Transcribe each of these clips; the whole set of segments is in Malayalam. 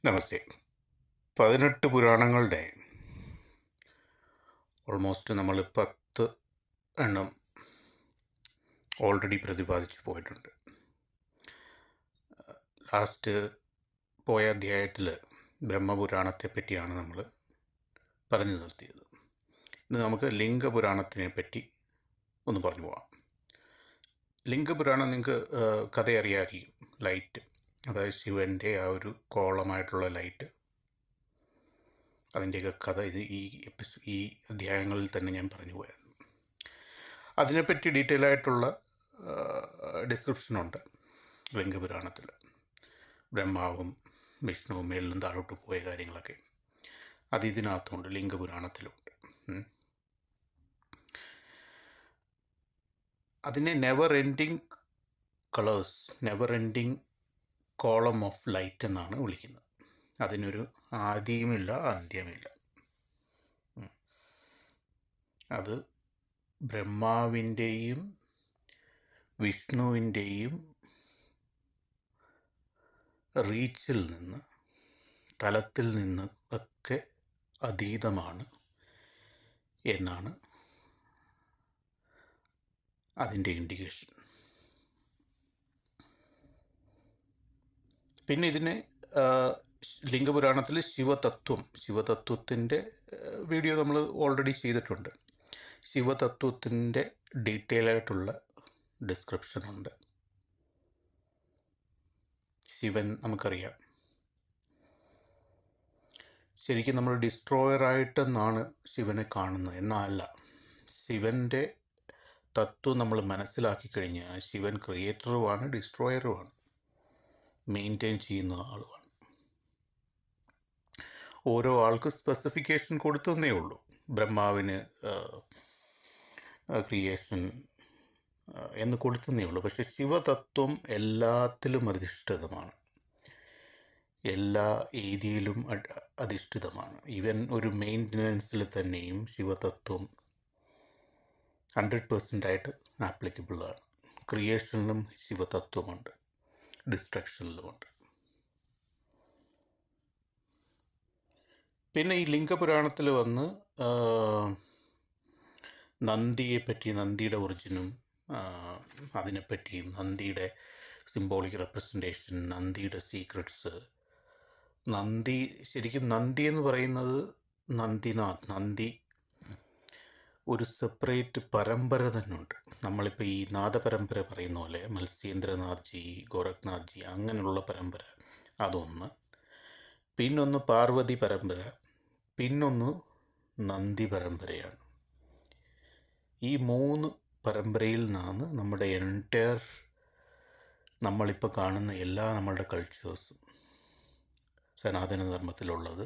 നമസ്തേ. 18 പുരാണങ്ങളുടെ ഓൾമോസ്റ്റ് നമ്മൾ 10 എണ്ണം ഓൾറെഡി പ്രതിപാദിച്ചു പോയിട്ടുണ്ട്. ലാസ്റ്റ് പോയ അധ്യായത്തിൽ ബ്രഹ്മപുരാണത്തെ പറ്റിയാണ് നമ്മൾ പറഞ്ഞു നിർത്തിയത്. ഇന്ന് നമുക്ക് ലിംഗപുരാണത്തിനെ പറ്റി ഒന്ന് പറഞ്ഞു പോകാം. ലിംഗപുരാണം നിങ്ങൾക്ക് കഥ അറിയാമായിരിക്കും. ലൈറ്റ്, അതായത് ശിവൻ്റെ ആ ഒരു കോളമായിട്ടുള്ള ലൈറ്റ്, അതിൻ്റെയൊക്കെ കഥ ഈ അധ്യായങ്ങളിൽ തന്നെ ഞാൻ പറഞ്ഞു പോയായിരുന്നു. അതിനെപ്പറ്റി ഡീറ്റെയിൽ ആയിട്ടുള്ള ഡിസ്ക്രിപ്ഷനുണ്ട് ലിംഗപുരാണത്തിൽ. ബ്രഹ്മാവും വിഷ്ണുവും മേളിലും താഴോട്ട് പോയ കാര്യങ്ങളൊക്കെ അത് ഇതിനകത്തുണ്ട്, ലിംഗപുരാണത്തിലുണ്ട്. അതിനെ never ending colours, never ending column of light എന്നാണ് വിളിക്കുന്നത്. അതിനൊരു ആദ്യമില്ല അന്ത്യമില്ല. അത് ബ്രഹ്മാവിൻ്റെയും വിഷ്ണുവിൻ്റെയും റീച്ചിൽ നിന്ന്, തലത്തിൽ നിന്ന് ഒക്കെ അതീതമാണ് എന്നാണ് അതിൻ്റെ ഇൻഡിക്കേഷൻ. പിന്നെ ഇതിനെ ലിംഗപുരാണത്തിൽ ശിവതത്വത്തിൻ്റെ വീഡിയോ നമ്മൾ ഓൾറെഡി ചെയ്തിട്ടുണ്ട്. ശിവതത്വത്തിൻ്റെ ഡീറ്റെയിൽ ആയിട്ടുള്ള ഡിസ്ക്രിപ്ഷനുണ്ട്. ശിവൻ നമുക്കറിയാം, ശരിക്കും നമ്മൾ ഡിസ്ട്രോയറായിട്ടെന്നാണ് ശിവനെ കാണുന്നത്. എന്നല്ല, ശിവൻ്റെ തത്വം നമ്മൾ മനസ്സിലാക്കി കഴിഞ്ഞാൽ ശിവൻ ക്രിയേറ്ററുമാണ്, ഡിസ്ട്രോയറുമാണ്, മെയിൻറ്റെയിൻ ചെയ്യുന്ന ആളുമാണ്. ഓരോ ആൾക്ക് സ്പെസിഫിക്കേഷൻ കൊടുത്തതേ ഉള്ളൂ. ബ്രഹ്മാവിന് ക്രിയേഷൻ എന്ന് കൊടുത്തതേ ഉള്ളൂ. പക്ഷെ ശിവതത്വം എല്ലാത്തിലും അധിഷ്ഠിതമാണ്, എല്ലാ ഏരിയയിലും അധിഷ്ഠിതമാണ്. ഈവൻ ഒരു മെയിൻ്റനൻസിൽ തന്നെയും ശിവതത്വം 100% ആപ്ലിക്കബിളാണ്. ക്രിയേഷനിലും ശിവതത്വമുണ്ട്, ഡിസ്ട്രക്ഷനിലുമുണ്ട്. പിന്നെ ഈ ലിംഗപുരാണത്തിൽ വന്ന് നന്ദിയെപ്പറ്റി, നന്ദിയുടെ ഒറിജിനും അതിനെപ്പറ്റിയും, നന്ദിയുടെ സിംബോളിക് റെപ്രസെൻറ്റേഷൻ, നന്ദിയുടെ സീക്രട്സ്, നന്ദി ശരിക്കും നന്ദി എന്ന് പറയുന്നത് നന്ദിനാഥ്, നന്ദി ഒരു സെപ്പറേറ്റ് പരമ്പര തന്നെ ഉണ്ട്. നമ്മളിപ്പോൾ ഈ നാദപരമ്പര പറയുന്ന പോലെ മത്സ്യേന്ദ്രനാഥ്ജി, ഗോരഖ്നാഥ്ജി, അങ്ങനെയുള്ള പരമ്പര അതൊന്ന്. പിന്നൊന്ന് പാർവതി പരമ്പര, പിന്നൊന്ന് നന്ദി പരമ്പരയാണ്. ഈ 3 പരമ്പരയിൽ നിന്നാണ് നമ്മുടെ എൻറ്റയർ നമ്മളിപ്പോൾ കാണുന്ന എല്ലാ നമ്മളുടെ കൾച്ചേഴ്സും സനാതനധർമ്മത്തിലുള്ളത്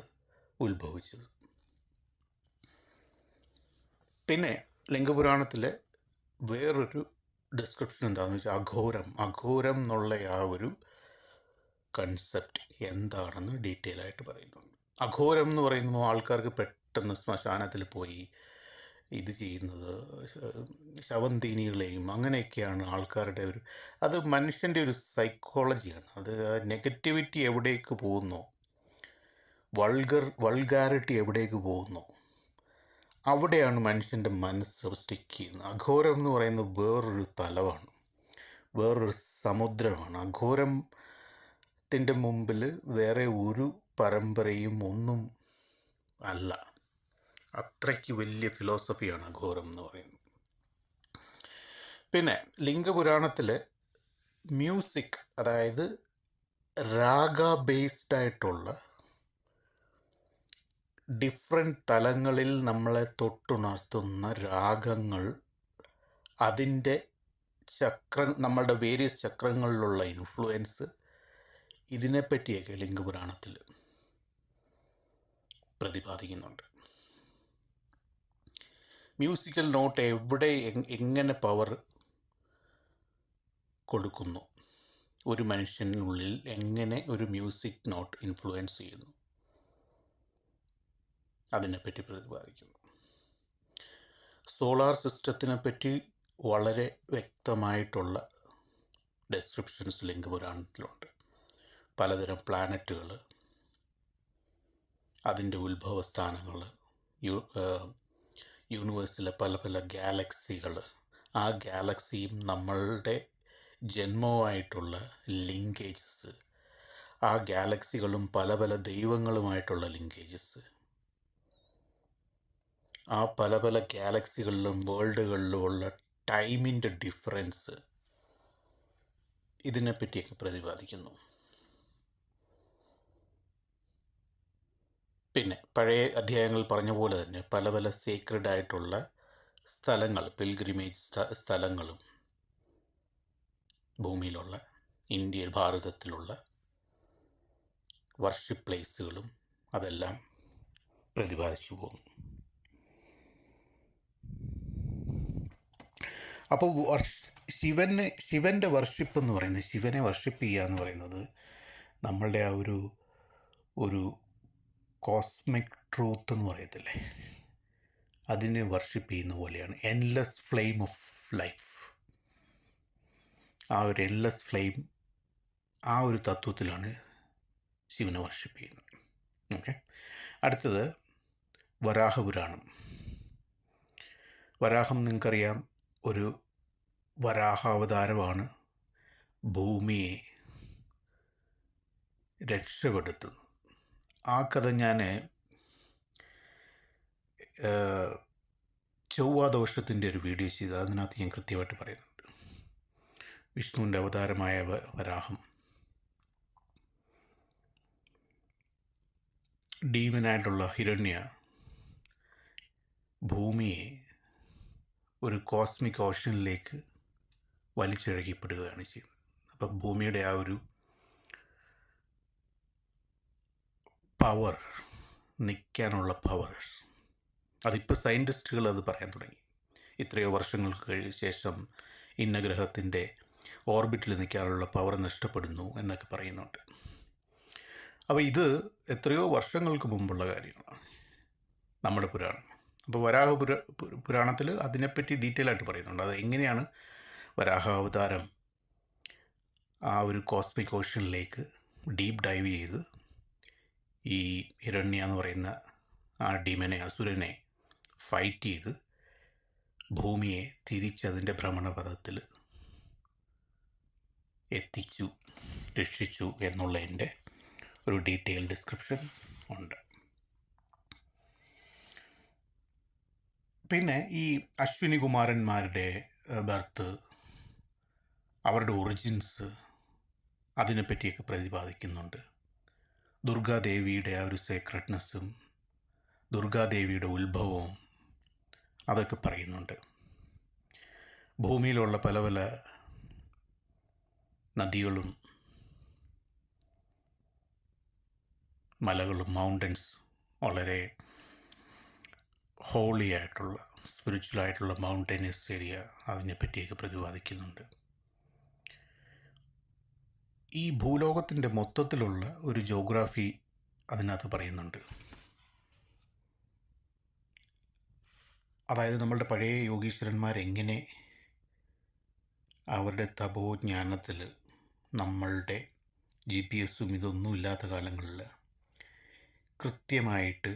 ഉത്ഭവിച്ചത്. പിന്നെ ലിംഗപുരാണത്തിലെ വേറൊരു ഡിസ്ക്രിപ്ഷൻ എന്താണെന്ന് വെച്ചാൽ അഘോരം എന്നുള്ള ആ ഒരു കൺസെപ്റ്റ് എന്താണെന്ന് ഡീറ്റെയിൽ ആയിട്ട് പറയുന്നുണ്ട്. അഘോരം എന്ന് പറയുമ്പോൾ ആൾക്കാർക്ക് പെട്ടെന്ന് ശ്മശാനത്തിൽ പോയി ഇത് ചെയ്യുന്നത്, ശവന്തീനികളെയും അങ്ങനെയൊക്കെയാണ് ആൾക്കാരുടെ ഒരു, അത് മനുഷ്യൻ്റെ ഒരു സൈക്കോളജിയാണ്. അത് നെഗറ്റിവിറ്റി എവിടേക്ക് പോകുന്നോ, വൾഗാരിറ്റി എവിടേക്ക് പോകുന്നോ അവിടെയാണ് മനുഷ്യൻ്റെ മനസ്സ് സ്റ്റിക്ക് ചെയ്യുന്നത്. അഘോരം എന്ന് പറയുന്നത് വേറൊരു തലമാണ്, വേറൊരു സമുദ്രമാണ്. അഘോരത്തിൻ്റെ മുമ്പിൽ വേറെ ഒരു പരമ്പരയും ഒന്നും അല്ല. അത്രയ്ക്ക് വലിയ ഫിലോസഫിയാണ് അഘോരം എന്ന് പറയുന്നത്. പിന്നെ ലിംഗപുരാണത്തിലെ മ്യൂസിക്, അതായത് രാഗ ബേസ്ഡായിട്ടുള്ള ഡിഫറെൻറ്റ് തലങ്ങളിൽ നമ്മളെ തൊട്ടുണർത്തുന്ന രാഗങ്ങൾ, അതിൻ്റെ നമ്മളുടെ വേരിയസ് ചക്രങ്ങളിലുള്ള ഇൻഫ്ലുവൻസ്, ഇതിനെപ്പറ്റിയൊക്കെ ലിംഗപുരാണത്തിൽ പ്രതിപാദിക്കുന്നുണ്ട്. മ്യൂസിക്കൽ നോട്ട് എവിടെ എങ്ങനെ പവർ കൊടുക്കുന്നു, ഒരു മനുഷ്യനുള്ളിൽ എങ്ങനെ ഒരു മ്യൂസിക് നോട്ട് ഇൻഫ്ലുവൻസ് ചെയ്യുന്നു, അതിനെപ്പറ്റി പ്രതിപാദിക്കുന്നു. സോളാർ സിസ്റ്റത്തിനെ പറ്റി വളരെ വ്യക്തമായിട്ടുള്ള ഡിസ്ക്രിപ്ഷൻസ് ലിംഗപുരാണത്തിലുണ്ട്. പലതരം പ്ലാനറ്റുകൾ, അതിൻ്റെ ഉത്ഭവസ്ഥാനങ്ങൾ, യൂണിവേഴ്സിലെ പല പല ഗാലക്സികൾ, ആ ഗാലക്സിയും നമ്മളുടെ ജന്മവുമായിട്ടുള്ള ലിങ്കേജസ്, ആ ഗാലക്സികളും പല പല ദൈവങ്ങളുമായിട്ടുള്ള ലിങ്കേജസ്, ആ പല പല ഗാലക്സികളിലും വേൾഡുകളിലും ഉള്ള ടൈമിൻ്റെ ഡിഫറൻസ്, ഇതിനെപ്പറ്റിയൊക്കെ പ്രതിപാദിക്കുന്നു. പിന്നെ പഴയ അധ്യായങ്ങൾ പറഞ്ഞ പോലെ തന്നെ പല പല സീക്രഡ് ആയിട്ടുള്ള സ്ഥലങ്ങൾ, പിൽഗ്രിമേജ് സ്ഥലങ്ങളും ഭൂമിയിലുള്ള, ഇന്ത്യയിൽ ഭാരതത്തിലുള്ള വർഷിപ്പ് പ്ലേസുകളും അതെല്ലാം പ്രതിപാദിച്ചു പോകുന്നു. അപ്പോൾ ശിവൻ്റെ വർഷിപ്പ് എന്ന് പറയുന്നത്, ശിവനെ വർഷിപ്പ് ചെയ്യുക എന്ന് പറയുന്നത് നമ്മളുടെ ആ ഒരു കോസ്മിക് ട്രൂത്ത് എന്ന് പറയത്തില്ലേ, അതിനെ വർഷിപ്പ് ചെയ്യുന്ന പോലെയാണ്. എൻലെസ് ഫ്ലെയിം ഓഫ് ലൈഫ്, ആ ഒരു എൻലെസ് ഫ്ലെയിം, ആ ഒരു തത്വത്തിലാണ് ശിവനെ വർഷിപ്പ് ചെയ്യുന്നത്. ഓക്കെ, അടുത്തത് വരാഹപുരാണം. വരാഹം നിങ്ങൾക്കറിയാം, ഒരു വരാഹാവതാരമാണ് ഭൂമിയെ രക്ഷപ്പെടുത്തുന്നത്. ആ കഥ ഞാൻ ചൊവ്വാദോഷത്തിൻ്റെ ഒരു വീഡിയോ ചെയ്ത് അതിനകത്ത് ഞാൻ കൃത്യമായിട്ട് പറയുന്നുണ്ട്. വിഷ്ണുവിൻ്റെ അവതാരമായ വരാഹം ഡീമനായിട്ടുള്ള ഹിരണ്യ ഭൂമിയെ ഒരു കോസ്മിക് ഓഷനിലേക്ക് വലിച്ചിഴക്കപ്പെടുകയാണ് ചെയ്യുന്നത്. അപ്പം ഭൂമിയുടെ ആ ഒരു പവർ, നിൽക്കാനുള്ള പവർ, അതിപ്പോൾ സയൻറ്റിസ്റ്റുകൾ അത് പറയാൻ തുടങ്ങി. ഇത്രയോ വർഷങ്ങൾക്ക് ശേഷം ഇന്ന ഗ്രഹത്തിൻ്റെ ഓർബിറ്റിൽ നിൽക്കാനുള്ള പവർ നഷ്ടപ്പെടുന്നു എന്നൊക്കെ പറയുന്നുണ്ട്. അപ്പോൾ ഇത് എത്രയോ വർഷങ്ങൾക്ക് മുമ്പുള്ള കാര്യമാണ് നമ്മുടെ പുരാണം. അപ്പോൾ വരാഹ പുരാണത്തിൽ അതിനെപ്പറ്റി ഡീറ്റെയിൽ ആയിട്ട് പറയുന്നുണ്ട്. അത് എങ്ങനെയാണ് വരാഹാവതാരം ആ ഒരു കോസ്മിക് ഓഷനിലേക്ക് ഡീപ്പ് ഡൈവ് ചെയ്ത് ഈ ഹിരണ്യ എന്ന് പറയുന്ന ആ ഡീമനെ, അസുരനെ ഫൈറ്റ് ചെയ്ത് ഭൂമിയെ തിരിച്ചതിൻ്റെ ഭ്രമണപഥത്തിൽ എത്തിച്ചു, രക്ഷിച്ചു എന്നുള്ളതിൻ്റെ ഒരു ഡീറ്റെയിൽ ഡിസ്ക്രിപ്ഷൻ ഉണ്ട്. പിന്നെ ഈ അശ്വിനി കുമാരന്മാരുടെ ബർത്ത്, അവരുടെ ഒറിജിൻസ്, അതിനെപ്പറ്റിയൊക്കെ പ്രതിപാദിക്കുന്നുണ്ട്. ദുർഗാദേവിയുടെ ആ ഒരു സീക്രട്ട്നെസ്സും ദുർഗാദേവിയുടെ ഉത്ഭവവും അതൊക്കെ പറയുന്നുണ്ട്. ഭൂമിയിലുള്ള പല പല നദികളും മലകളും, മൗണ്ടൻസ്, വളരെ ഹോളി ആയിട്ടുള്ള, സ്പിരിച്വലായിട്ടുള്ള മൗണ്ടൈനസ് ഏരിയ, അതിനെപ്പറ്റിയൊക്കെ പ്രതിപാദിക്കുന്നുണ്ട്. ഈ ഭൂലോകത്തിൻ്റെ മൊത്തത്തിലുള്ള ഒരു ജോഗ്രാഫി അതിനകത്ത് പറയുന്നുണ്ട്. അതായത് നമ്മളുടെ പഴയ യോഗീശ്വരന്മാരെങ്ങനെ അവരുടെ തപോജ്ഞാനത്തിൽ നമ്മളുടെ GPS-ഉം ഇതൊന്നും ഇല്ലാത്ത കാലങ്ങളിൽ കൃത്യമായിട്ട്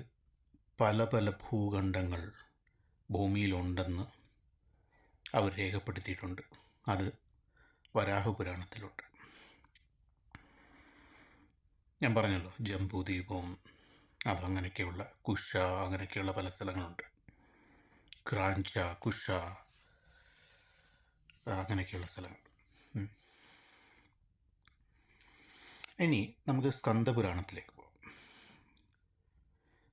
പല പല ഭൂഖണ്ഡങ്ങൾ ഭൂമിയിലുണ്ടെന്ന് അവർ രേഖപ്പെടുത്തിയിട്ടുണ്ട്. അത് വരാഹപുരാണത്തിലുണ്ട്. ഞാൻ പറഞ്ഞല്ലോ, ജംബൂദ്വീപവും അതങ്ങനെയൊക്കെയുള്ള കുഷ, അങ്ങനെയൊക്കെയുള്ള പല സ്ഥലങ്ങളുണ്ട്. ക്രാഞ്ച, കുഷ, അങ്ങനെയൊക്കെയുള്ള സ്ഥലങ്ങൾ. ഇനി നമുക്ക് സ്കന്ദപുരാണത്തിലേക്ക് പോകാം.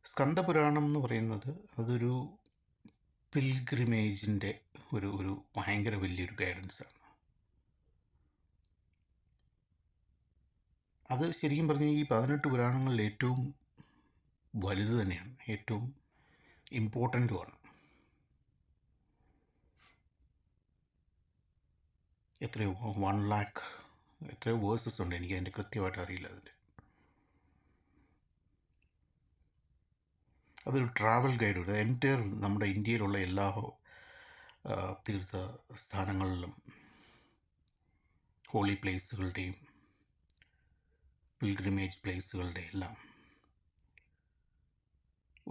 സ്കന്ദപുരാണം എന്ന് പറയുന്നത് അതൊരു പിൽഗ്രിമേജിൻ്റെ ഒരു ഭയങ്കര വലിയൊരു ഗൈഡൻസാണ്. അത് ശരിക്കും പറഞ്ഞാൽ ഈ 18 പുരാണങ്ങളിൽ ഏറ്റവും വലുത് തന്നെയാണ്, ഏറ്റവും ഇമ്പോർട്ടൻറ്റുമാണ്. എത്രയോ 1 lakh എത്രയോ വേഴ്സസ് ഉണ്ട്, എനിക്ക് അതിൻ്റെ കൃത്യമായിട്ട് അറിയില്ല. അതൊരു ട്രാവൽ ഗൈഡുണ്ട്. എൻറ്റയർ നമ്മുടെ ഇന്ത്യയിലുള്ള എല്ലാ തീർത്ഥ സ്ഥാനങ്ങളിലും, ഹോളി പ്ലേസുകളുടെയും പിൽഗ്രിമേജ് പ്ലേസുകളുടെ എല്ലാം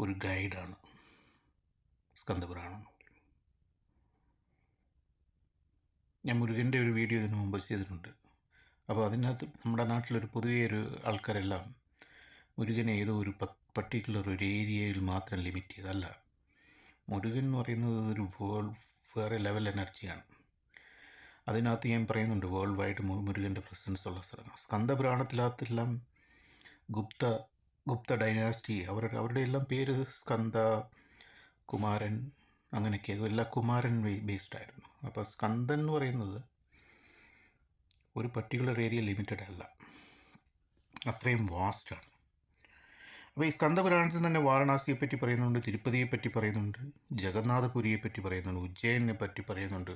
ഒരു ഗൈഡാണ് സ്കന്ദപുരാണം. ഞാൻ മുരുകൻ്റെ ഒരു വീഡിയോ ഇതിനു മുമ്പ് ചെയ്തിട്ടുണ്ട്. അപ്പോൾ അതിനകത്ത് നമ്മുടെ നാട്ടിലൊരു പൊതുവേ ഒരു ആൾക്കാരെല്ലാം മുരുകനെ ഏതോ ഒരു പർട്ടിക്കുലർ ഒരു ഏരിയയിൽ മാത്രം ലിമിറ്റ് ചെയ്തല്ല. മുരുകൻ എന്ന് പറയുന്നത് ഒരു വേറെ ലെവൽ എനർജിയാണ്. അതിനകത്ത് ഞാൻ പറയുന്നുണ്ട് വേൾഡ് വൈഡ് മുരുകൻ്റെ പ്രസൻസ് ഉള്ള സ്ഥലങ്ങൾ. സ്കന്ദപുരാണത്തിനകത്തെല്ലാം ഗുപ്ത ഡൈനാസ്റ്റി അവരുടെ എല്ലാം പേര് സ്കന്ദ, കുമാരൻ, അങ്ങനെയൊക്കെ എല്ലാം കുമാരൻ ബേസ്ഡ് ആയിരുന്നു. അപ്പോൾ സ്കന്ദൻ എന്ന് പറയുന്നത് ഒരു പർട്ടിക്കുലർ ഏരിയ ലിമിറ്റഡ് അല്ല, അത്രയും വാസ്റ്റാണ്. അപ്പോൾ ഈ സ്കന്ദപുരാണത്തിൽ തന്നെ വാരണാസിയെ പറ്റി പറയുന്നുണ്ട്, തിരുപ്പതിയെ പറ്റി പറയുന്നുണ്ട്, ജഗന്നാഥപുരിയെ പറ്റി പറയുന്നുണ്ട്, ഉജ്ജയിനെ പറ്റി പറയുന്നുണ്ട്,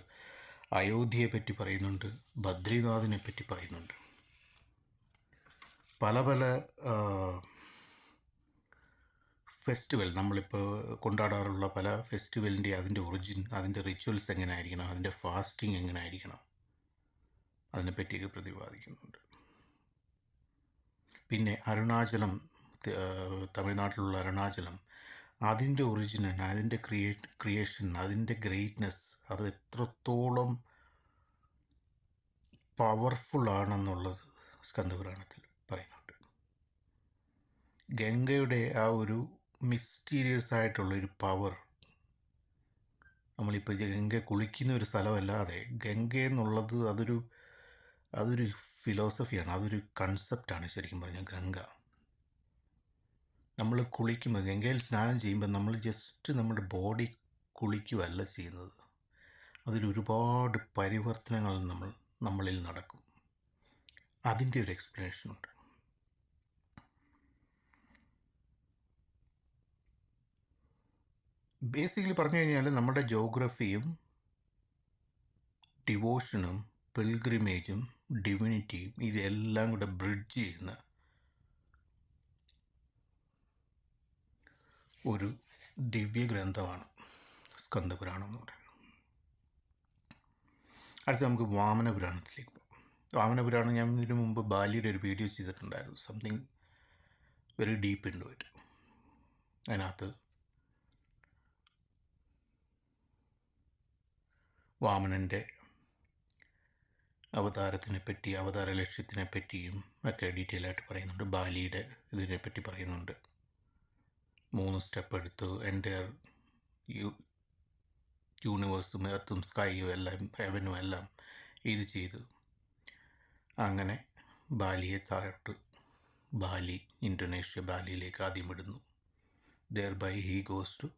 അയോധ്യയെ പറ്റി പറയുന്നുണ്ട്, ബദ്രിനാഥിനെ പറ്റി പറയുന്നുണ്ട്. പല പല ഫെസ്റ്റിവൽ നമ്മളിപ്പോൾ കൊണ്ടാടാറുള്ള പല ഫെസ്റ്റിവലിൻ്റെ അതിൻ്റെ ഒറിജിൻ, അതിൻ്റെ റിച്വൽസ് എങ്ങനെ ആയിരിക്കണം, അതിൻ്റെ ഫാസ്റ്റിംഗ് എങ്ങനെ ആയിരിക്കണം, അതിനെപ്പറ്റിയൊക്കെ പ്രതിപാദിക്കുന്നുണ്ട്. പിന്നെ അരുണാചലം, തമിഴ്നാട്ടിലുള്ള അരുണാചലം, അതിൻ്റെ ഒറിജിൻ, അതിൻ്റെ ക്രിയേഷൻ, അതിൻ്റെ ഗ്രേറ്റ്നെസ്, അത് എത്രത്തോളം പവർഫുള്ളാണെന്നുള്ളത് സ്കന്ദപുരാണത്തിൽ പറയുന്നുണ്ട്. ഗംഗയുടെ ആ ഒരു മിസ്റ്റീരിയസ് ആയിട്ടുള്ളൊരു പവർ, നമ്മളിപ്പോൾ ഗംഗ കുളിക്കുന്ന ഒരു സ്ഥലമല്ലാതെ ഗംഗ എന്നുള്ളത് അതൊരു ഫിലോസഫിയാണ്, അതൊരു കൺസെപ്റ്റാണ് ശരിക്കും പറഞ്ഞാൽ. ഗംഗ നമ്മൾ കുളിക്കുമ്പോൾ, ഗംഗയിൽ സ്നാനം ചെയ്യുമ്പോൾ നമ്മൾ ജസ്റ്റ് നമ്മുടെ ബോഡി കുളിക്കുകയല്ല ചെയ്യുന്നത്, അതിലൊരുപാട് പരിവർത്തനങ്ങൾ നമ്മളിൽ നടക്കും. അതിൻ്റെ ഒരു എക്സ്പ്ലനേഷനുണ്ട്. ബേസിക്കലി പറഞ്ഞു കഴിഞ്ഞാൽ നമ്മുടെ ജോഗ്രഫിയും ഡിവോഷനും പിൽഗ്രിമേജും ഡിവിനിറ്റിയും ഇതെല്ലാം കൂടെ ബ്രിഡ്ജ് ചെയ്യുന്ന ഒരു ദിവ്യഗ്രന്ഥമാണ് സ്കന്ദപുരാണം എന്ന് പറയുന്നത്. അടുത്ത് നമുക്ക് വാമനപുരാണത്തിലേക്ക് പോകാം. വാമനപുരാണം ഞാൻ ഇതിനു മുമ്പ് ബാലിയുടെ ഒരു വീഡിയോ ചെയ്തിട്ടുണ്ടായിരുന്നു, something very deep into it. അതിനകത്ത് വാമനൻ്റെ അവതാരത്തിനെപ്പറ്റി, അവതാര ലക്ഷ്യത്തിനെ പറ്റിയും ഒക്കെ ഡീറ്റെയിൽ ആയിട്ട് പറയുന്നുണ്ട്. ബാലിയുടെ ഇതിനെപ്പറ്റി പറയുന്നുണ്ട്. 3 സ്റ്റെപ്പ് എടുത്തു എൻ്റെ യൂണിവേഴ്സും എർത്തും സ്കൈയും എല്ലാം ഹെവനും എല്ലാം ഇത് ചെയ്തു. അങ്ങനെ ബാലിയെ താഴോട്ട്, ബാലി, ഇന്തോനേഷ്യ, ബാലിയിലേക്ക് ആദ്യം വിടുന്നു. Thereby he goes to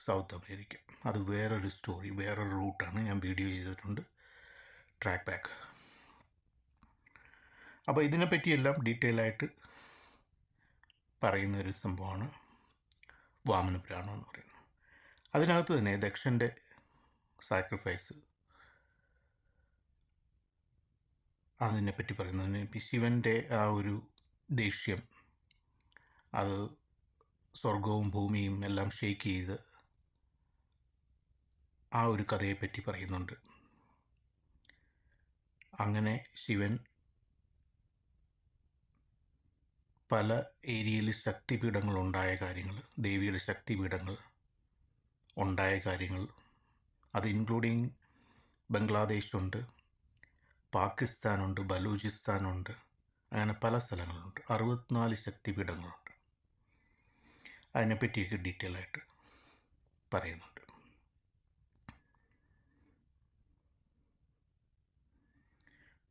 South America. അത് വേറൊരു സ്റ്റോറി, വേറൊരു റൂട്ടാണ്, ഞാൻ വീഡിയോ ചെയ്തിട്ടുണ്ട്, ട്രാക്ക് ബാക്ക്. അപ്പോൾ ഇതിനെപ്പറ്റിയെല്ലാം ഡീറ്റെയിൽ ആയിട്ട് പറയുന്നൊരു സംഭവമാണ് വാമനപുരാണം എന്ന് പറയുന്നത്. അതിനകത്ത് തന്നെ ദക്ഷൻ്റെ സാക്രിഫൈസ്, അതിനെപ്പറ്റി പറയുന്നതിന് ശിവൻ്റെ ആ ഒരു ദേഷ്യം, അത് സ്വർഗവും ഭൂമിയും എല്ലാം ഷേക്ക് ചെയ്ത് ആ ഒരു കഥയെപ്പറ്റി പറയുന്നുണ്ട്. അങ്ങനെ ശിവൻ പല ഏരിയയിൽ ശക്തിപീഠങ്ങൾ ഉണ്ടായ കാര്യങ്ങൾ, ദേവിയുടെ ശക്തിപീഠങ്ങൾ ഉണ്ടായ കാര്യങ്ങൾ, അത് ഇൻക്ലൂഡിങ് ബംഗ്ലാദേശുണ്ട്, പാകിസ്ഥാനുണ്ട്, ബലൂചിസ്ഥാനുണ്ട്, അങ്ങനെ പല സ്ഥലങ്ങളുണ്ട്. 64 ശക്തിപീഠങ്ങളുണ്ട്. അതിനെപ്പറ്റിയൊക്കെ ഡീറ്റെയിൽ ആയിട്ട് പറയുന്നുണ്ട്.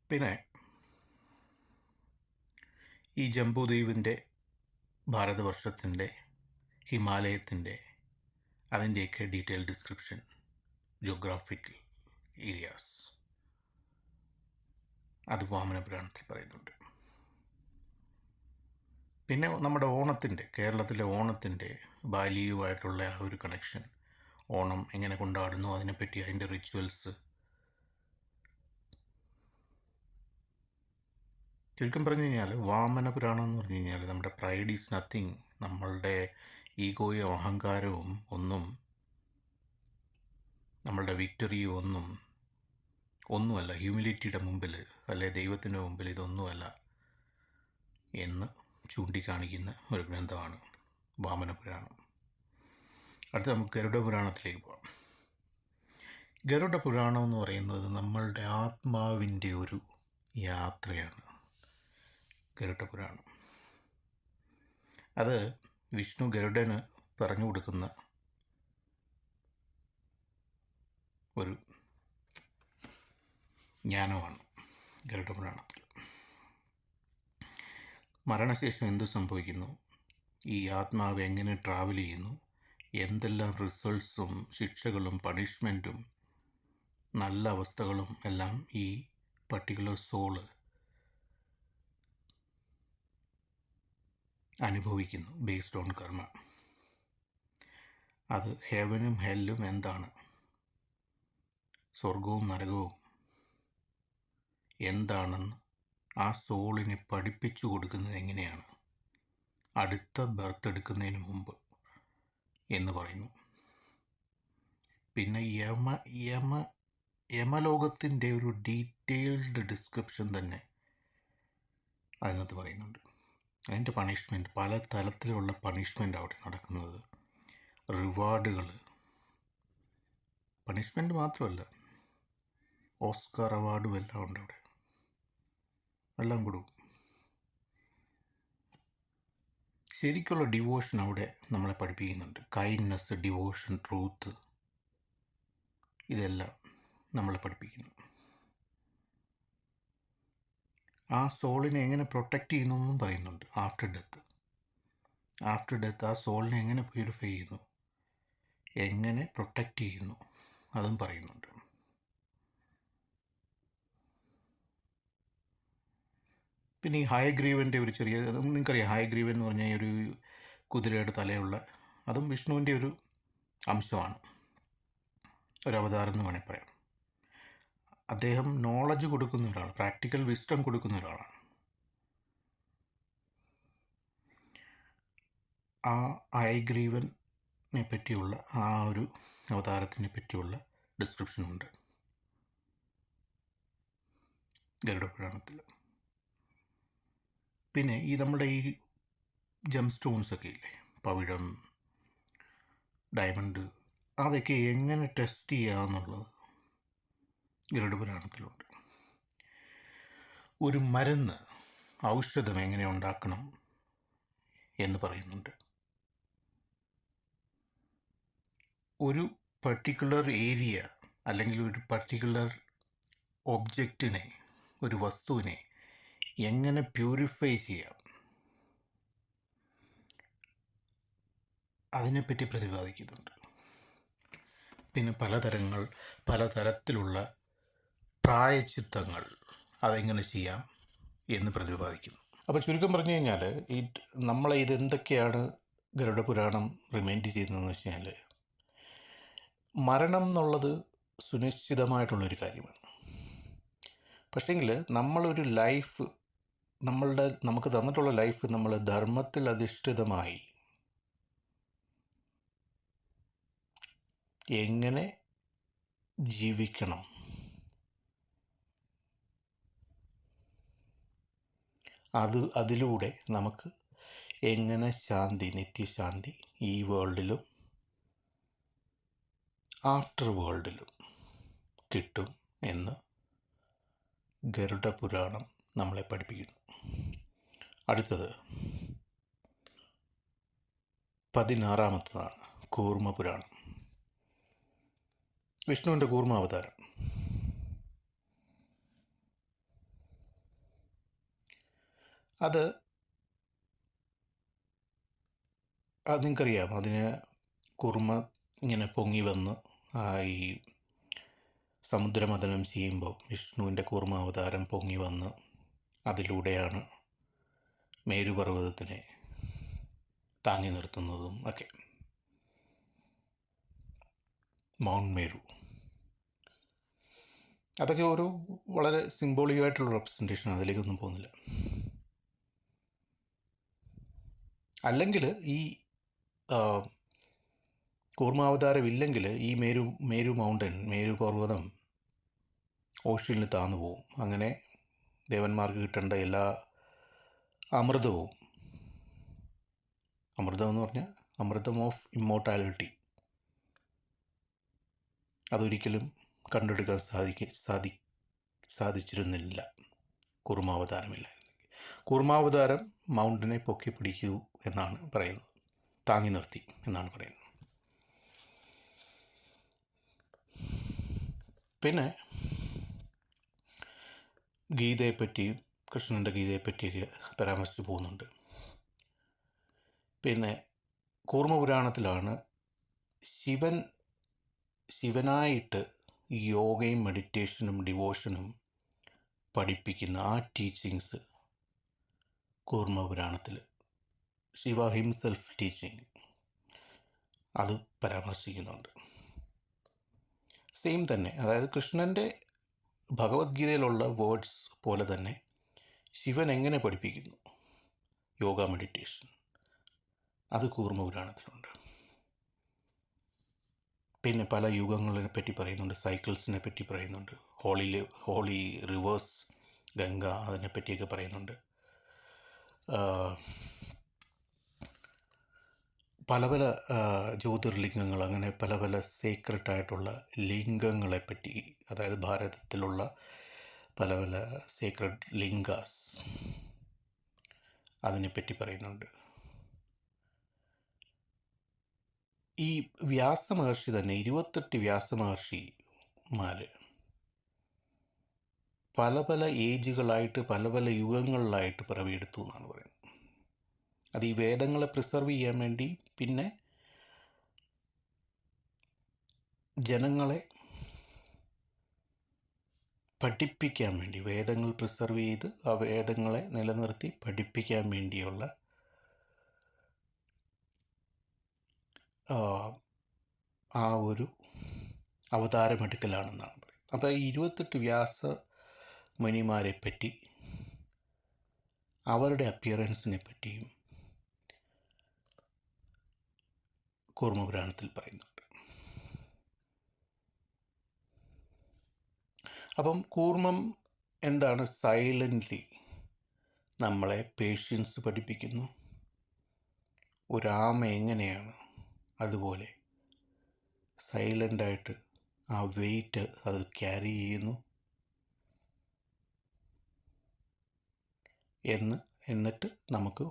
പിന്നെ ഈ ജംബൂദ്വീപിൻ്റെ, ഭാരതവർഷത്തിൻ്റെ, ഹിമാലയത്തിൻ്റെ, അതിൻ്റെയൊക്കെ ഡീറ്റെയിൽ ഡിസ്ക്രിപ്ഷൻ, ജോഗ്രാഫിക്കൽ ഏരിയാസ്, അത് വാമനപുരാണത്തിൽ പറയുന്നുണ്ട്. പിന്നെ നമ്മുടെ ഓണത്തിൻ്റെ, കേരളത്തിലെ ഓണത്തിൻ്റെ ബാലിയുമായിട്ടുള്ള ആ ഒരു കണക്ഷൻ, ഓണം എങ്ങനെ കൊണ്ടാടുന്നു, അതിനെപ്പറ്റി അതിൻ്റെ റിച്വൽസ്. ചുരുക്കം പറഞ്ഞു കഴിഞ്ഞാൽ വാമനപുരാണം എന്ന് പറഞ്ഞു കഴിഞ്ഞാൽ നമ്മുടെ പ്രൈഡ് ഈസ് നത്തിങ്, നമ്മളുടെ ഈഗോയും അഹങ്കാരവും ഒന്നും, നമ്മളുടെ വിക്ടറിയും ഒന്നുമല്ല ഹ്യൂമിലിറ്റിയുടെ മുമ്പിൽ, അല്ലെ ദൈവത്തിൻ്റെ മുമ്പിൽ ഇതൊന്നുമല്ല എന്ന് ചൂണ്ടിക്കാണിക്കുന്ന ഒരു ഗ്രന്ഥമാണ് വാമനപുരാണം. അടുത്ത നമുക്ക് ഗരുഡപുരാണത്തിലേക്ക് പോകാം. ഗരുഡപുരാണം എന്ന് പറയുന്നത് നമ്മളുടെ ആത്മാവിൻ്റെ ഒരു യാത്രയാണ്. ഗരുഡപുരാണം അത് വിഷ്ണു ഗരുഡന് പറഞ്ഞു കൊടുക്കുന്ന ഒരു ജ്ഞാനമാണ് ഗരുഡപുരാണത്തിൽ. മരണശേഷം എന്ത് സംഭവിക്കുന്നു, ഈ ആത്മാവ് എങ്ങനെ ട്രാവൽ ചെയ്യുന്നു, എന്തെല്ലാം റിസൾട്ട്സും ശിക്ഷകളും പണിഷ്മെൻറ്റും നല്ല അവസ്ഥകളും എല്ലാം ഈ പർട്ടിക്കുലർ സോള് അനുഭവിക്കുന്നു ബേസ്ഡ് ഓൺ കർമ്മ. അത് ഹെവനും ഹെല്ലും എന്താണ്, സ്വർഗവും നരകവും എന്താണെന്ന് ആ സോളിനെ പഠിപ്പിച്ചു കൊടുക്കുന്നത് എങ്ങനെയാണ് അടുത്ത ബർത്ത് എടുക്കുന്നതിന് മുമ്പ് എന്ന് പറയുന്നു. പിന്നെ യമലോകത്തിൻ്റെ ഒരു ഡീറ്റെയിൽഡ് ഡിസ്ക്രിപ്ഷൻ തന്നെ അതിനകത്ത് പറയുന്നുണ്ട്. അതിൻ്റെ പണിഷ്മെൻറ്റ്, പല തലത്തിലുള്ള പണിഷ്മെൻ്റ് അവിടെ നടക്കുന്നത്, റിവാർഡുകൾ, പണിഷ്മെൻറ്റ് മാത്രമല്ല ഓസ്കാർ അവാർഡും എല്ലാം ഉണ്ട് അവിടെ, എല്ലാം കൊടുക്കും. ശരിക്കുള്ള ഡിവോഷൻ അവിടെ നമ്മളെ പഠിപ്പിക്കുന്നുണ്ട്. കൈൻഡ്നെസ്, ഡിവോഷൻ, ട്രൂത്ത്, ഇതെല്ലാം നമ്മളെ പഠിപ്പിക്കുന്നു. ആ സോളിനെ എങ്ങനെ പ്രൊട്ടക്റ്റ് ചെയ്യുന്നു പറയുന്നുണ്ട്. ആഫ്റ്റർ ഡെത്ത് ആ സോളിനെ എങ്ങനെ പ്യൂരിഫൈ ചെയ്യുന്നു, എങ്ങനെ പ്രൊട്ടക്റ്റ് ചെയ്യുന്നു, അതും പറയുന്നുണ്ട്. പിന്നെ ഈ ഹയഗ്രീവൻ്റെ ഒരു ചെറിയ, നിങ്ങൾക്കറിയാം ഹയഗ്രീവൻ എന്ന് പറഞ്ഞാൽ ഒരു കുതിരയുടെ തലയുള്ള, അതും വിഷ്ണുവിൻ്റെ ഒരു അംശമാണ്, ഒരു അവതാരം എന്ന് വേണമെങ്കിൽ പറയാം. അദ്ദേഹം നോളജ് കൊടുക്കുന്ന ഒരാൾ, പ്രാക്ടിക്കൽ വിസ്ഡം കൊടുക്കുന്ന ഒരാളാണ്. ആ ഹയഗ്രീവനെ പറ്റിയുള്ള ആ ഒരു അവതാരത്തിനെ പറ്റിയുള്ള ഡിസ്ക്രിപ്ഷനുണ്ട് ഗരുഡപുരാണത്തിൽ. പിന്നെ ഈ നമ്മുടെ ഈ ജം സ്റ്റോൺസൊക്കെ ഇല്ലേ, പവിഴം, ഡയമണ്ട്, അതൊക്കെ എങ്ങനെ ടെസ്റ്റ് ചെയ്യാമെന്നുള്ളത് ഗരുഡപുരാണത്തിലുണ്ട്. ഒരു മരുന്ന്, ഔഷധം എങ്ങനെ ഉണ്ടാക്കണം എന്ന് പറയുന്നുണ്ട്. ഒരു പർട്ടിക്കുലർ ഏരിയ അല്ലെങ്കിൽ ഒരു പർട്ടിക്കുലർ ഒബ്ജക്റ്റിനെ, ഒരു വസ്തുവിനെ എങ്ങനെ പ്യൂരിഫൈ ചെയ്യാം അതിനെപ്പറ്റി പ്രതിപാദിക്കുന്നുണ്ട്. പിന്നെ പലതരത്തിലുള്ള പ്രായശ്ചിത്തങ്ങൾ അതെങ്ങനെ ചെയ്യാം എന്ന് പ്രതിപാദിക്കുന്നു. അപ്പോൾ ചുരുക്കം പറഞ്ഞു കഴിഞ്ഞാൽ നമ്മളെ ഇതെന്തൊക്കെയാണ് ഗരുഡപുരാണം റിമൈൻഡ് ചെയ്യുന്നതെന്ന് വെച്ച് കഴിഞ്ഞാൽ, മരണം എന്നുള്ളത് സുനിശ്ചിതമായിട്ടുള്ളൊരു കാര്യമാണ്. പക്ഷേങ്കിൽ നമ്മളൊരു ലൈഫ്, നമുക്ക് തന്നിട്ടുള്ള ലൈഫ് നമ്മൾ ധർമ്മത്തിൽ അധിഷ്ഠിതമായി എങ്ങനെ ജീവിക്കണം, അതിലൂടെ നമുക്ക് എങ്ങനെ നിത്യശാന്തി ഈ വേൾഡിലും ആഫ്റ്റർ വേൾഡിലും കിട്ടും എന്ന് ഗരുഡപുരാണം നമ്മളെ പഠിപ്പിക്കുന്നു. അടുത്തത് 16-ാമത്തതാണ് കൂർമ്മപുരാണം, വിഷ്ണുവിൻ്റെ കൂർമ്മാവതാരം. അത് നിങ്ങൾക്കറിയാം, അതിന് കൂർമ്മ ഇങ്ങനെ പൊങ്ങി വന്ന് ഈ സമുദ്രമഥനം ചെയ്യുമ്പോൾ വിഷ്ണുവിൻ്റെ കൂർമ്മാവതാരം പൊങ്ങി വന്ന് അതിലൂടെയാണ് മേരുപർവ്വതത്തിനെ താങ്ങി നിർത്തുന്നതും ഒക്കെ. മൗണ്ട് മേരു, അതൊക്കെ ഒരു വളരെ സിംബോളിക്കായിട്ടുള്ള റെപ്രസെൻറ്റേഷൻ, അതിലേക്കൊന്നും പോകുന്നില്ല. അല്ലെങ്കിൽ ഈ കൂർമ്മാവതാരം ഇല്ലെങ്കിൽ ഈ മേരു മൗണ്ടൻ, മേരു പർവ്വതം ഓഷ്യനിൽ താന്നു പോവും. അങ്ങനെ ദേവന്മാർക്ക് കിട്ടേണ്ട എല്ലാ അമൃതം എന്ന് പറഞ്ഞാൽ അമൃതം ഓഫ് ഇമ്മോർട്ടാലിറ്റി, അതൊരിക്കലും കണ്ടെടുക്കാൻ സാധിച്ചിരുന്നില്ല കൂർമാവതാരമില്ല. കൂർമാവതാരം മൗണ്ടിനെ പൊക്കി പിടിക്കൂ എന്നാണ് പറയുന്നത്, താങ്ങി നിർത്തി എന്നാണ് പറയുന്നത്. പിന്നെ ഗീതയെപ്പറ്റിയും കൃഷ്ണൻ്റെ ഗീതയെപ്പറ്റിയൊക്കെ പരാമർശിച്ചു പോകുന്നുണ്ട്. പിന്നെ കൂർമ്മപുരാണത്തിലാണ് ശിവനായിട്ട് യോഗയും മെഡിറ്റേഷനും ഡിവോഷനും പഠിപ്പിക്കുന്ന ആ ടീച്ചിങ്സ് കൂർമ്മപുരാണത്തിൽ ശിവ ഹിംസെൽഫ് ടീച്ചിങ് അത് പരാമർശിക്കുന്നുണ്ട്. സെയിം തന്നെ, അതായത് കൃഷ്ണൻ്റെ ഭഗവത്ഗീതയിലുള്ള വേർഡ്സ് പോലെ തന്നെ ശിവൻ എങ്ങനെ പഠിപ്പിക്കുന്നു യോഗ മെഡിറ്റേഷൻ, അത് കൂർമ്മപുരാണത്തിലുണ്ട്. പിന്നെ പല യുഗങ്ങളെ പറ്റി പറയുന്നുണ്ട്, സൈക്കിൾസിനെ പറ്റി പറയുന്നുണ്ട്, ഹോളി റിവേഴ്സ് ഗംഗ അതിനെപ്പറ്റിയൊക്കെ പറയുന്നുണ്ട്. പല പല ജ്യോതിർലിംഗങ്ങൾ, അങ്ങനെ പല പല സീക്രട്ടായിട്ടുള്ള ലിംഗങ്ങളെപ്പറ്റി, അതായത് ഭാരതത്തിലുള്ള പല പല സീക്രട്ട് ലിംഗാസ് അതിനെപ്പറ്റി പറയുന്നുണ്ട്. ഈ വ്യാസമഹർഷി തന്നെ 28 വ്യാസമഹർഷിമാർ പല പല ഏജുകളായിട്ട് പല പല യുഗങ്ങളിലായിട്ട് പിറവിയെടുത്തു എന്നാണ് പറയുന്നത്. അത് ഈ വേദങ്ങളെ പ്രിസർവ് ചെയ്യാൻ വേണ്ടി, പിന്നെ ജനങ്ങളെ പഠിപ്പിക്കാൻ വേണ്ടി, വേദങ്ങൾ പ്രിസർവ് ചെയ്ത് ആ വേദങ്ങളെ നിലനിർത്തി പഠിപ്പിക്കാൻ വേണ്ടിയുള്ള ആ ഒരു അവതാരമെടുക്കലാണെന്നാണ് പറയുന്നത്. അപ്പോൾ 28 വ്യാസമുനിമാരെ പറ്റി, അവരുടെ അപ്പിയറൻസിനെ പറ്റിയും കൂർമ്മപുരാണത്തിൽ പറയുന്നുണ്ട്. അപ്പം കൂർമ്മം എന്താണ്? സൈലൻ്റ്ലി നമ്മളെ പേഷ്യൻസ് പഠിപ്പിക്കുന്നു. ഒരാമ എങ്ങനെയാണ്, അതുപോലെ സൈലൻ്റായിട്ട് ആ വെയിറ്റ് അത് ക്യാരി ചെയ്യുന്നു എന്നിട്ട് നമുക്ക്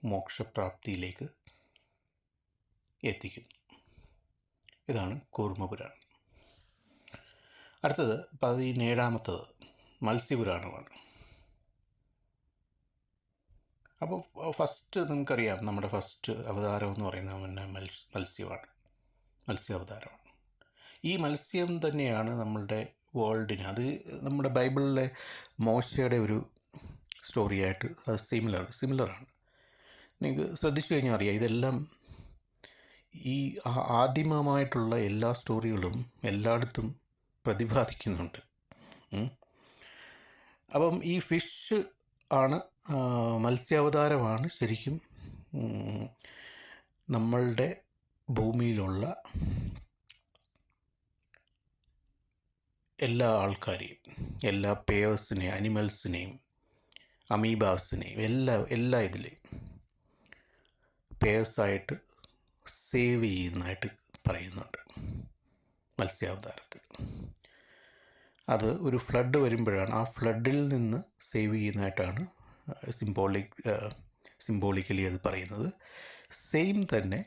മോക്ഷപ്രാപ്തിയിലേക്ക് എത്തിക്കുന്നു. ഇതാണ് കൂർമ്മപുരാണം. അടുത്തത് 17ാമത്തത് മത്സ്യപുരാണമാണ്. അപ്പോൾ ഫസ്റ്റ് നിങ്ങൾക്കറിയാം, നമ്മുടെ ഫസ്റ്റ് അവതാരം എന്ന് പറയുന്നത് പിന്നെ മത്സ്യാവതാരമാണ്. ഈ മത്സ്യം തന്നെയാണ് നമ്മളുടെ വേൾഡിന്, അത് നമ്മുടെ ബൈബിളിലെ മോശയുടെ ഒരു സ്റ്റോറിയായിട്ട് അത് സിമിലറാണ്. നിങ്ങൾക്ക് ശ്രദ്ധിച്ചു കഴിഞ്ഞാൽ അറിയാം, ഇതെല്ലാം ഈ ആദിമമായിട്ടുള്ള എല്ലാ സ്റ്റോറികളും എല്ലായിടത്തും പ്രതിപാദിക്കുന്നുണ്ട്. അപ്പം ഈ ഫിഷ് ആണ്, മത്സ്യാവതാരമാണ് ശരിക്കും നമ്മളുടെ ഭൂമിയിലുള്ള എല്ലാ ആൾക്കാരെയും, എല്ലാ പേയേഴ്സിനെയും, അനിമൽസിനെയും, അമീബാസിനെയും എല്ലാ ഇതിലെയും പേയേഴ്സായിട്ട് സേവ് ചെയ്യുന്നതായിട്ട് പറയുന്നുണ്ട് മത്സ്യാവതാരത്തിൽ. അത് ഒരു ഫ്ലഡ് വരുമ്പോഴാണ്, ആ ഫ്ലഡിൽ നിന്ന് സേവ് ചെയ്യുന്നതായിട്ടാണ് സിംബോളിക്കലി അത് പറയുന്നത്. സെയിം തന്നെ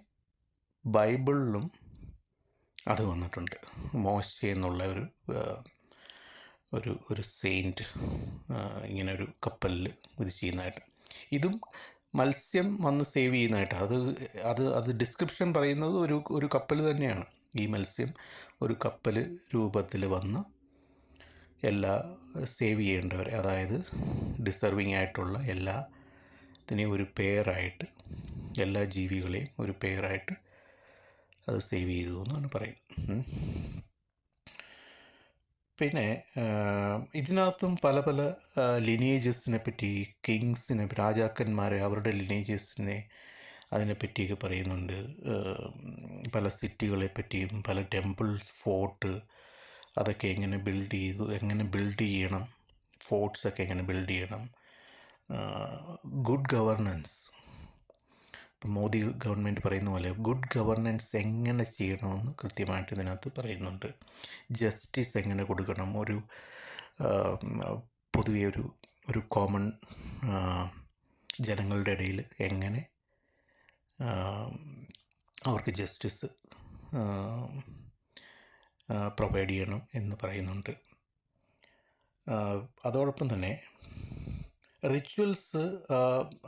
ബൈബിളിലും അത് വന്നിട്ടുണ്ട്. മോശ എന്നുള്ള ഒരു സെയിൻറ്റ് ഇങ്ങനെ ഒരു കപ്പലിൽ ഇത് ചെയ്യുന്നതായിട്ട്, ഇതും മത്സ്യം വന്ന് സേവ് ചെയ്യുന്നതായിട്ട്. അത് ഡിസ്ക്രിപ്ഷൻ പറയുന്നത് ഒരു കപ്പൽ തന്നെയാണ്. ഈ മത്സ്യം ഒരു കപ്പൽ രൂപത്തിൽ വന്ന് എല്ലാ സേവ് ചെയ്യേണ്ടവരെ, അതായത് ഡിസർവിങ് ആയിട്ടുള്ള എല്ലാത്തിനെയും ഒരു പെയറായിട്ട്, എല്ലാ ജീവികളെയും ഒരു പെയറായിട്ട് അത് സേവ് ചെയ്തു എന്നാണ് പറയുന്നത്. പിന്നെ ഇതിനകത്തും പല പല ലിനേജസിനെ പറ്റി, കിങ്സിനെ, രാജാക്കന്മാരെ, അവരുടെ ലിനേജസിനെ അതിനെപ്പറ്റിയൊക്കെ പറയുന്നുണ്ട്. പല സിറ്റികളെ പറ്റിയും, പല ടെമ്പിൾ, ഫോർട്ട്, അതൊക്കെ എങ്ങനെ ബിൽഡ് ചെയ്യണം, ഫോർട്ട്സൊക്കെ എങ്ങനെ ബിൽഡ് ചെയ്യണം, ഗുഡ് ഗവർണൻസ്, മോദി ഗവൺമെൻറ് പറയുന്ന പോലെ ഗുഡ് ഗവർണൻസ് എങ്ങനെ ചെയ്യണമെന്ന് കൃത്യമായിട്ട് ഇതിനകത്ത് പറയുന്നുണ്ട്. ജസ്റ്റിസ് എങ്ങനെ കൊടുക്കണം, ഒരു പൊതുവെ ഒരു കോമൺ ജനങ്ങളുടെ ഇടയിൽ എങ്ങനെ അവർക്ക് ജസ്റ്റിസ് പ്രൊവൈഡ് ചെയ്യണം എന്ന് പറയുന്നുണ്ട്. അതോടൊപ്പം തന്നെ റിച്വൽസ്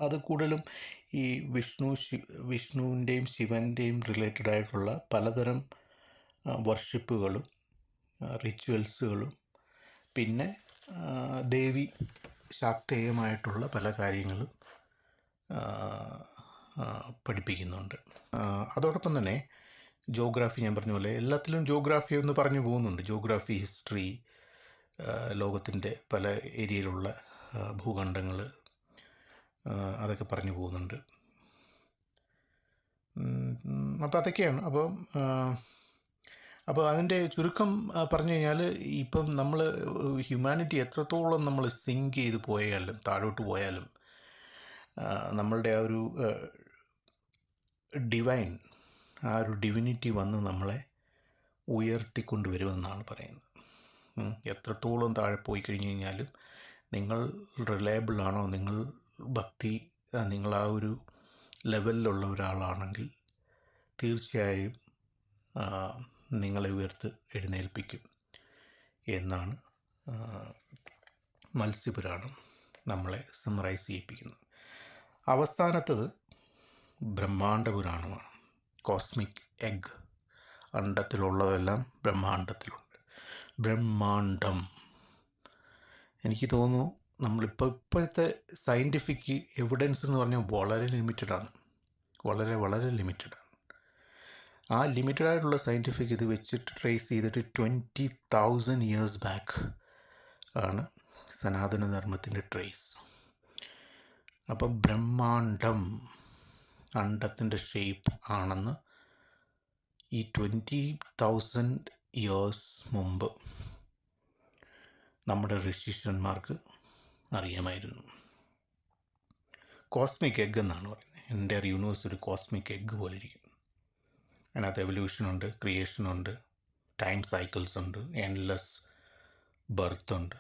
അത് കൂടുതലും ഈ വിഷ്ണുവിൻ്റെയും ശിവൻ്റെയും റിലേറ്റഡ് ആയിട്ടുള്ള പലതരം വർഷിപ്പുകളും റിച്വൽസുകളും പിന്നെ ദേവി ശാക്തേയമായിട്ടുള്ള പല കാര്യങ്ങളും പഠിപ്പിക്കുന്നുണ്ട്. അതോടൊപ്പം തന്നെ ജോഗ്രാഫി, ഞാൻ പറഞ്ഞ പോലെ എല്ലാത്തിലും ജോഗ്രാഫി എന്ന് പറഞ്ഞു പോകുന്നുണ്ട്. ജോഗ്രാഫി, ഹിസ്റ്ററി, ലോകത്തിൻ്റെ പല ഏരിയയിലുള്ള ഭൂഖണ്ഡങ്ങൾ, അതൊക്കെ പറഞ്ഞു പോകുന്നുണ്ട്. അപ്പോൾ അതൊക്കെയാണ്. അപ്പോൾ അതിൻ്റെ ചുരുക്കം പറഞ്ഞു കഴിഞ്ഞാൽ, ഇപ്പം നമ്മൾ ഹ്യൂമാനിറ്റി എത്രത്തോളം നമ്മൾ സിങ്ക് ചെയ്ത് പോയാലും, താഴോട്ട് പോയാലും, നമ്മളുടെ ആ ഒരു ഡിവൈൻ, ആ ഒരു ഡിവിനിറ്റി വന്ന് നമ്മളെ ഉയർത്തിക്കൊണ്ട് വരുമെന്നാണ് പറയുന്നത്. എത്രത്തോളം താഴെ പോയി കഴിഞ്ഞ് കഴിഞ്ഞാലും നിങ്ങൾ റിലയബിളാണോ, നിങ്ങൾ നിങ്ങൾ ആ ഒരു ലെവലിലുള്ള ഒരാളാണെങ്കിൽ തീർച്ചയായും നിങ്ങളെ എഴുന്നേൽപ്പിക്കും എന്നാണ് മത്സ്യപുരാണം നമ്മളെ സമ്മറൈസ് ചെയ്യിപ്പിക്കുന്നത്. അവസാനത്തത് ബ്രഹ്മാണ്ഡപുരാണമാണ്. കോസ്മിക് എഗ്, അണ്ടത്തിലുള്ളതെല്ലാം ബ്രഹ്മാണ്ഡത്തിലുണ്ട്. ബ്രഹ്മാണ്ഡം, എനിക്ക് തോന്നുന്നു ഇപ്പോഴത്തെ സയൻറ്റിഫിക് എവിഡൻസ് എന്ന് പറഞ്ഞാൽ വളരെ ലിമിറ്റഡാണ്, വളരെ വളരെ ലിമിറ്റഡാണ്. ആ ലിമിറ്റഡായിട്ടുള്ള സയൻറ്റിഫിക് ഇത് വെച്ചിട്ട് ട്രേസ് ചെയ്തിട്ട് 20,000 years ബാക്ക് ആണ് സനാതനധർമ്മത്തിൻ്റെ ട്രേസ്. അപ്പം ബ്രഹ്മാണ്ഡം അണ്ടത്തിൻ്റെ ഷേപ്പ് ആണെന്ന് ഈ 20,000 years മുമ്പ് നമ്മുടെ ഋഷീശ്വരന്മാർക്ക് അറിയാമായിരുന്നു. കോസ്മിക് എഗ് എന്നാണ് പറയുന്നത്. എൻ്റെ യൂണിവേഴ്സ് ഒരു കോസ്മിക് എഗ് പോലെ ഇരിക്കും. അതിനകത്ത് എവല്യൂഷനുണ്ട്, ക്രിയേഷനുണ്ട്, ടൈം സൈക്കിൾസ് ഉണ്ട്, എൻലെസ് ബർത്ത് ഉണ്ട്,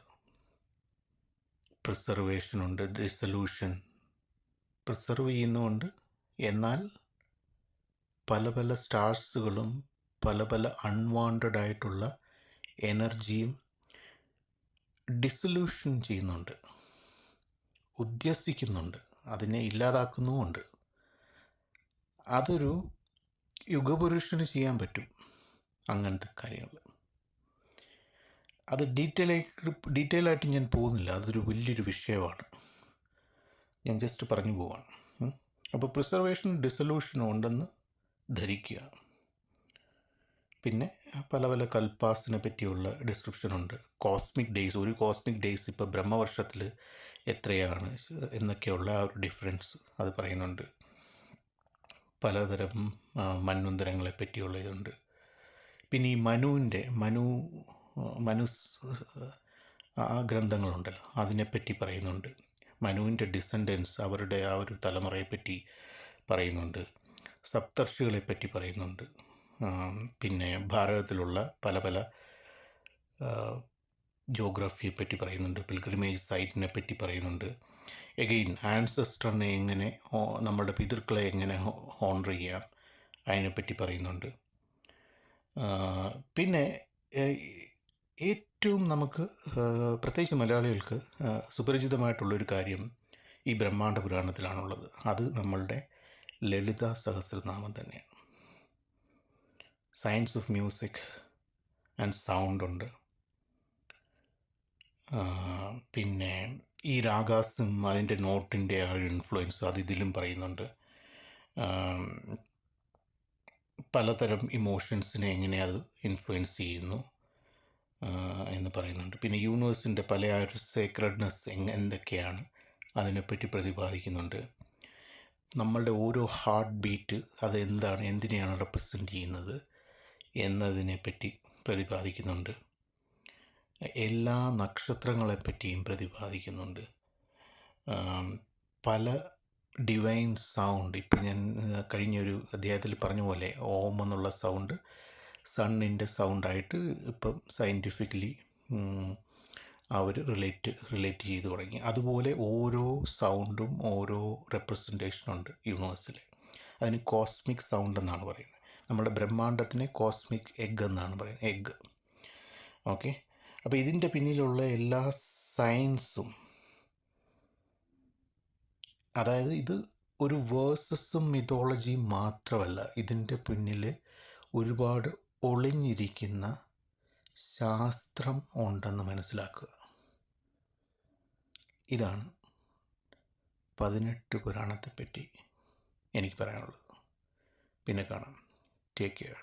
പ്രിസർവേഷനുണ്ട്, ഡിസൊല്യൂഷൻ. പ്രിസർവ് ചെയ്യുന്നുമുണ്ട്, എന്നാൽ പല പല സ്റ്റാർസുകളും പല പല അൺവാണ്ടഡ് ആയിട്ടുള്ള എനർജിയും ഡിസൊല്യൂഷൻ ചെയ്യുന്നുണ്ട്, ഉദ്യസിക്കുന്നുണ്ട്, അതിനെ ഇല്ലാതാക്കുന്നുമുണ്ട്. അതൊരു യുഗപുരുഷന് ചെയ്യാൻ പറ്റും അങ്ങനത്തെ കാര്യങ്ങൾ. അത് ഡീറ്റെയിൽ ആയിട്ട് ഞാൻ പോകുന്നില്ല, അതൊരു വലിയൊരു വിഷയമാണ്, ഞാൻ ജസ്റ്റ് പറഞ്ഞു പോവാണ്. അപ്പോൾ പ്രിസർവേഷനും ഡിസൊല്യൂഷനും ഉണ്ടെന്ന് ധരിക്കുക. പിന്നെ പല പല കൽപ്പാസിനെ പറ്റിയുള്ള ഡിസ്ക്രിപ്ഷനുണ്ട്. കോസ്മിക് ഡേയ്സ്, ഒരു കോസ്മിക് ഡേയ്സ് ഇപ്പോൾ ബ്രഹ്മവർഷത്തിൽ എത്രയാണ് എന്നൊക്കെയുള്ള ആ ഒരു ഡിഫറൻസ് അത് പറയുന്നുണ്ട്. പലതരം മന്വന്തരങ്ങളെ പറ്റിയുള്ള ഇതുണ്ട്. പിന്നെ ഈ മനു ആ ഗ്രന്ഥങ്ങളുണ്ടല്ലോ, അതിനെപ്പറ്റി പറയുന്നുണ്ട്. മനുവിൻ്റെ ഡിസെൻഡൻസ്, അവരുടെ ആ ഒരു തലമുറയെപ്പറ്റി പറയുന്നുണ്ട്. സപ്തർഷികളെപ്പറ്റി പറയുന്നുണ്ട്. പിന്നെ ഭാരതത്തിലുള്ള പല പല ജോഗ്രഫിയെപ്പറ്റി പറയുന്നുണ്ട്. പിൽഗ്രിമേജ് സൈറ്റിനെ പറ്റി പറയുന്നുണ്ട്. എഗെയിൻ ആൻസസ്റ്ററിനെ എങ്ങനെ, നമ്മളുടെ പിതൃക്കളെ എങ്ങനെ ഹോണർ ചെയ്യാം, അതിനെപ്പറ്റി പറയുന്നുണ്ട്. പിന്നെ ഏറ്റവും നമുക്ക് പ്രത്യേകിച്ച് മലയാളികൾക്ക് സുപരിചിതമായിട്ടുള്ളൊരു കാര്യം ഈ ബ്രഹ്മാണ്ഡ പുരാണത്തിലാണുള്ളത്. അത് നമ്മളുടെ ലളിത സഹസ്രനാമം തന്നെയാണ്. Science of music and sound ഉണ്ട്. പിന്നെ ഈ രാഗാസും അതിൻ്റെ നോട്ടിൻ്റെ ആ ഒരു ഇൻഫ്ലുവൻസ് അത് ഇതിലും പറയുന്നുണ്ട്. പലതരം ഇമോഷൻസിനെ എങ്ങനെ അത് ഇൻഫ്ലുവൻസ് ചെയ്യുന്നു എന്ന് പറയുന്നുണ്ട്. പിന്നെ യൂണിവേഴ്സിൻ്റെ പല ആ ഒരു സേക്രഡ്നെസ് എന്തൊക്കെയാണ് അതിനെപ്പറ്റി പ്രതിപാദിക്കുന്നുണ്ട്. നമ്മളുടെ ഓരോ ഹാർട്ട് ബീറ്റ് അത് എന്തിനെയാണ് റെപ്രസെൻ്റ് ചെയ്യുന്നത് എന്നതിനെപ്പറ്റി പ്രതിപാദിക്കുന്നുണ്ട്. എല്ലാ നക്ഷത്രങ്ങളെപ്പറ്റിയും പ്രതിപാദിക്കുന്നുണ്ട്. പല ഡിവൈൻ സൗണ്ട്. ഇപ്പം ഞാൻ കഴിഞ്ഞൊരു അധ്യായത്തിൽ പറഞ്ഞ പോലെ ഓം എന്നുള്ള സൗണ്ട് സണ്ണിൻ്റെ സൗണ്ടായിട്ട് ഇപ്പം സയൻറ്റിഫിക്കലി അവർ റിലേറ്റ് ചെയ്ത് തുടങ്ങി. അതുപോലെ ഓരോ സൗണ്ടും ഓരോ റെപ്രസെൻറ്റേഷനുണ്ട് യൂണിവേഴ്സിൽ. അതിന് കോസ്മിക് സൗണ്ട് എന്നാണ് പറയുന്നത്. നമ്മുടെ ബ്രഹ്മാണ്ടത്തിനെ കോസ്മിക് എഗ് എന്നാണ് പറയുന്നത്. എഗ്. ഓക്കെ. അപ്പോൾ ഇതിൻ്റെ പിന്നിലുള്ള എല്ലാ സയൻസും, അതായത് ഇത് ഒരു വേഴ്സസും മിതോളജിയും മാത്രമല്ല, ഇതിൻ്റെ പിന്നിൽ ഒരുപാട് ഒളിഞ്ഞിരിക്കുന്ന ശാസ്ത്രം ഉണ്ടെന്ന് മനസ്സിലാക്കുക. ഇതാണ് 18 പുരാണത്തെപ്പറ്റി എനിക്ക് പറയാനുള്ളത്. പിന്നെ കാണാം. Take care.